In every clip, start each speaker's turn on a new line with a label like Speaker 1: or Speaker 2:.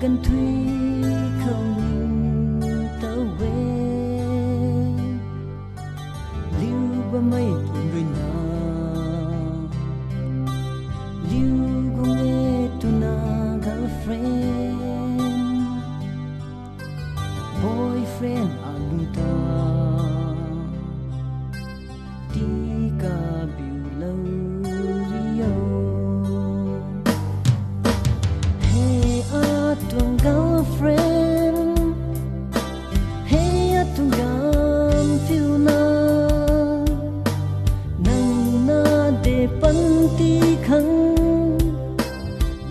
Speaker 1: Thui không tớ về lưu ba mây buồn người na lưu có nghe tu na girlfriend boyfriend alung ta ti ka biu lâu rio hey tuang girlfriend hey tuang gam phiêu na nang na de pan ti khang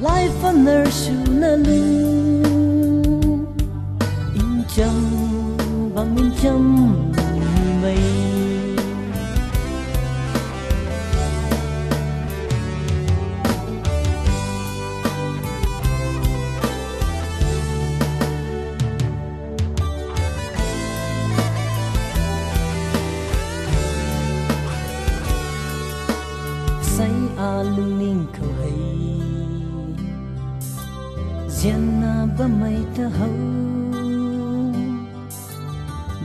Speaker 1: life under su na lu in cham bang in cham mây say a lung ning khâu hay gian na ba mai ta hau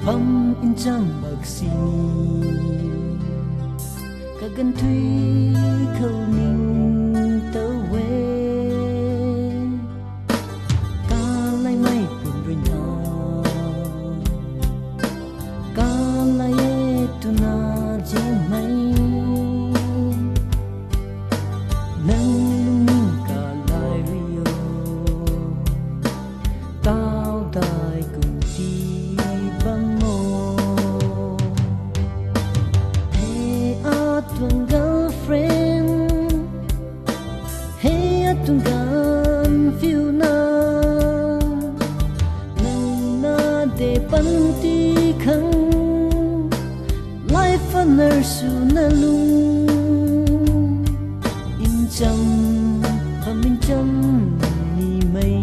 Speaker 1: bam in chang bạc xin Kaganv Thui khâu ning tớ về ca lai mai buồn rồi na ca lai tu na ji mai nang lung cả lại rio tao đại cùng chi băng mô hey tuang girlfriend hey tuang gan phiêu na nang na de pan ti khang life under su na lung chăm và minh chăm ni mây